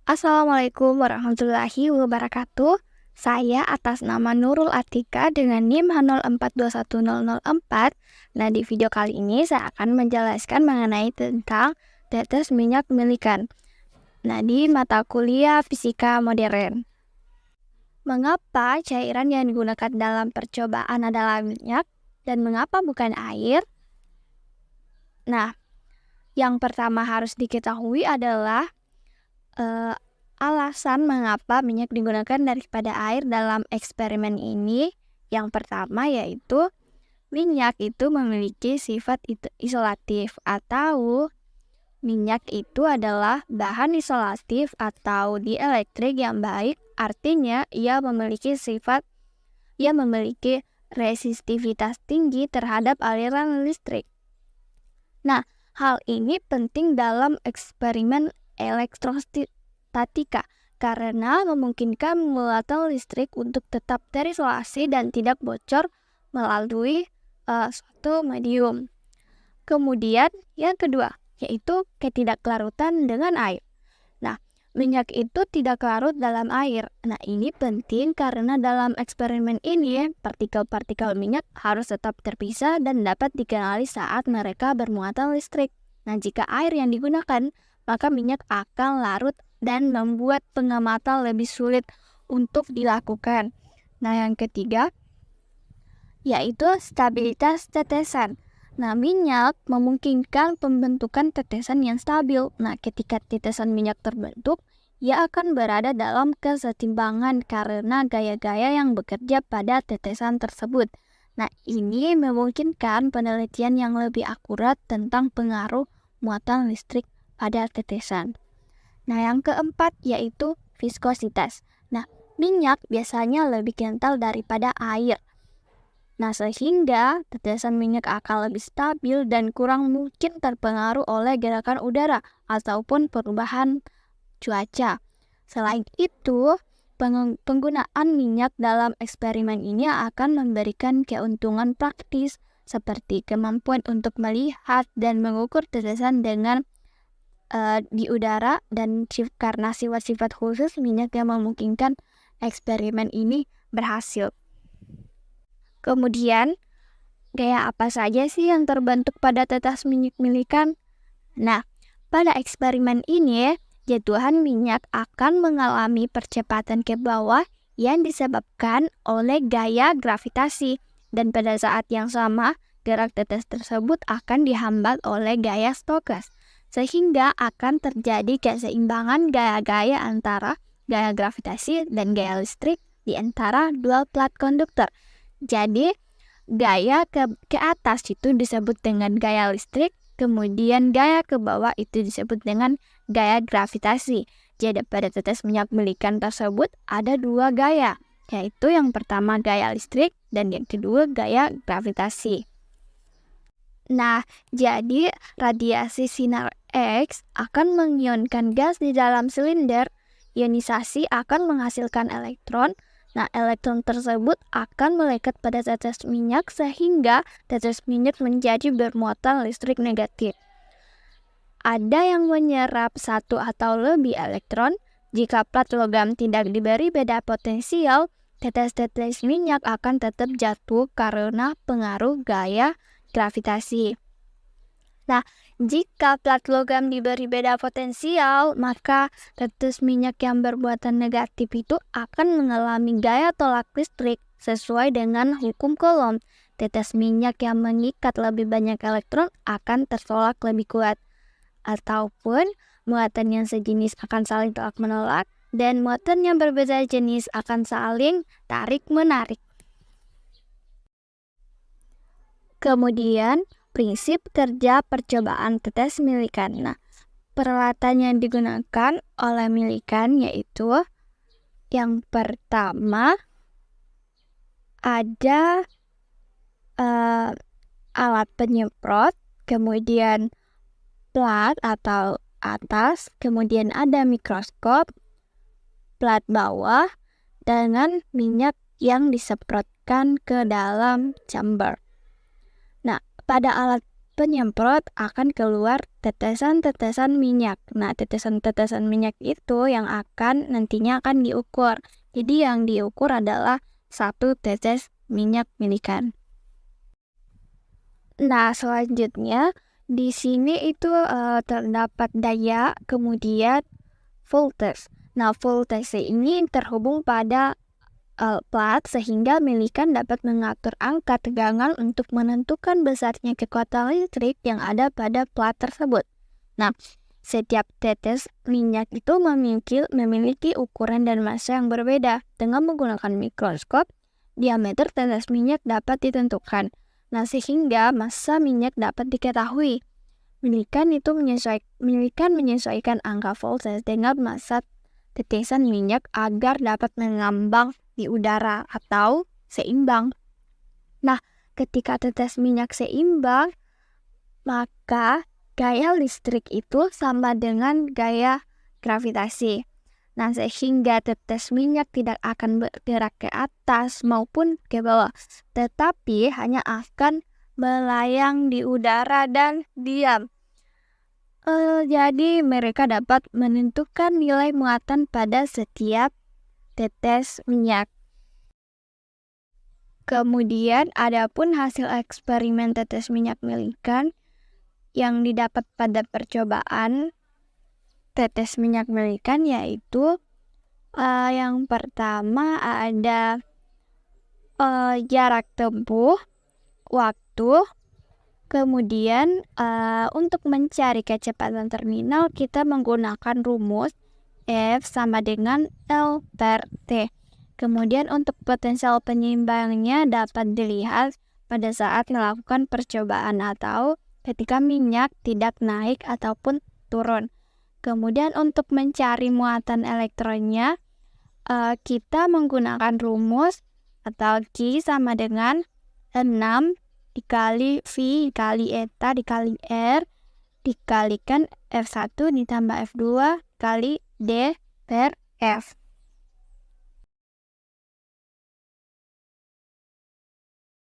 Assalamualaikum warahmatullahi wabarakatuh. Saya atas nama Nurul Atika dengan NIM H04210004. Nah, di video kali ini saya akan menjelaskan mengenai tentang tetes minyak milikan. Nah, di mata kuliah Fisika Modern. Mengapa cairan yang digunakan dalam percobaan adalah minyak dan mengapa bukan air? Nah, yang pertama harus diketahui adalah alasan mengapa minyak digunakan daripada air dalam eksperimen ini. Yang pertama yaitu minyak itu memiliki sifat isolatif, atau minyak itu adalah bahan isolatif atau dielektrik yang baik, artinya ia memiliki resistivitas tinggi terhadap aliran listrik. Nah, hal ini penting dalam eksperimen elektrostatika karena memungkinkan muatan listrik untuk tetap terisolasi dan tidak bocor melalui suatu medium. Kemudian yang kedua yaitu ketidaklaruten dengan air. Nah, minyak itu tidak larut dalam air. Nah, ini penting karena dalam eksperimen ini partikel-partikel minyak harus tetap terpisah dan dapat dikenali saat mereka bermuatan listrik. Nah, jika air yang digunakan, maka minyak akan larut dan membuat pengamatan lebih sulit untuk dilakukan. Nah, yang ketiga yaitu stabilitas tetesan. Nah, minyak memungkinkan pembentukan tetesan yang stabil. Nah, ketika tetesan minyak terbentuk, ia akan berada dalam kesetimbangan karena gaya-gaya yang bekerja pada tetesan tersebut. Nah, ini memungkinkan penelitian yang lebih akurat tentang pengaruh muatan listrik pada tetesan. Nah, yang keempat yaitu viskositas. Nah, minyak biasanya lebih kental daripada air. Nah, sehingga tetesan minyak akan lebih stabil dan kurang mungkin terpengaruh oleh gerakan udara ataupun perubahan cuaca. Selain itu, penggunaan minyak dalam eksperimen ini akan memberikan keuntungan praktis seperti kemampuan untuk melihat dan mengukur tetesan dengan di udara, dan karena sifat-sifat khusus minyak yang memungkinkan eksperimen ini berhasil. Kemudian, gaya apa saja sih yang terbentuk pada tetes minyak milikan? Nah, pada eksperimen ini, jatuhan minyak akan mengalami percepatan ke bawah yang disebabkan oleh gaya gravitasi, dan pada saat yang sama, gerak tetes tersebut akan dihambat oleh gaya Stokes, sehingga akan terjadi keseimbangan gaya-gaya antara gaya gravitasi dan gaya listrik di antara dua plat konduktor. Jadi, gaya ke atas itu disebut dengan gaya listrik, kemudian gaya ke bawah itu disebut dengan gaya gravitasi. Jadi pada tetes minyak milikan tersebut ada dua gaya, yaitu yang pertama gaya listrik dan yang kedua gaya gravitasi. Nah, jadi radiasi sinar X akan mengionkan gas di dalam silinder. Ionisasi akan menghasilkan elektron. Nah, elektron tersebut akan melekat pada tetes minyak sehingga tetes minyak menjadi bermuatan listrik negatif. Ada yang menyerap satu atau lebih elektron. Jika plat logam tidak diberi beda potensial, tetes-tetes minyak akan tetap jatuh karena pengaruh gaya gravitasi. Nah, jika plat logam diberi beda potensial, maka tetes minyak yang bermuatan negatif itu akan mengalami gaya tolak listrik sesuai dengan hukum Coulomb. Tetes minyak yang mengikat lebih banyak elektron akan tertolak lebih kuat. Ataupun muatan yang sejenis akan saling tolak-menolak, dan muatan yang berbeda jenis akan saling tarik-menarik. Kemudian, prinsip kerja percobaan tetes milikan. Nah, peralatan yang digunakan oleh milikan yaitu yang pertama ada alat penyemprot, kemudian plat atau atas, kemudian ada mikroskop, plat bawah, dengan minyak yang disemprotkan ke dalam chamber. Nah, pada alat penyemprot akan keluar tetesan-tetesan minyak. Nah, tetesan-tetesan minyak itu yang nantinya akan diukur. Jadi yang diukur adalah 1 tetes minyak milikan. Nah, selanjutnya di sini itu terdapat daya, kemudian voltage. Nah, voltage ini terhubung pada plat sehingga milikan dapat mengatur angka tegangan untuk menentukan besarnya kekuatan listrik yang ada pada plat tersebut. Nah, setiap tetes minyak itu memiliki ukuran dan massa yang berbeda. Dengan menggunakan mikroskop, diameter tetes minyak dapat ditentukan. Nah, sehingga massa minyak dapat diketahui. Milikan menyesuaikan angka voltage dengan massa tetesan minyak agar dapat mengambang di udara atau seimbang. Nah, ketika tetes minyak seimbang, maka gaya listrik itu sama dengan gaya gravitasi. Nah, sehingga tetes minyak tidak akan bergerak ke atas maupun ke bawah, tetapi hanya akan melayang di udara dan diam. Jadi mereka dapat menentukan nilai muatan pada setiap tetes minyak. Kemudian adapun hasil eksperimen tetes minyak milikan yang didapat pada percobaan tetes minyak milikan yaitu yang pertama ada jarak tempuh, waktu, kemudian untuk mencari kecepatan terminal kita menggunakan rumus F sama dengan L per T. Kemudian untuk potensial penyeimbangnya dapat dilihat pada saat melakukan percobaan atau ketika minyak tidak naik ataupun turun. Kemudian untuk mencari muatan elektronnya kita menggunakan rumus atau Q sama dengan 6 dikali V dikali eta dikali R dikalikan F1 ditambah F2 kali D per F.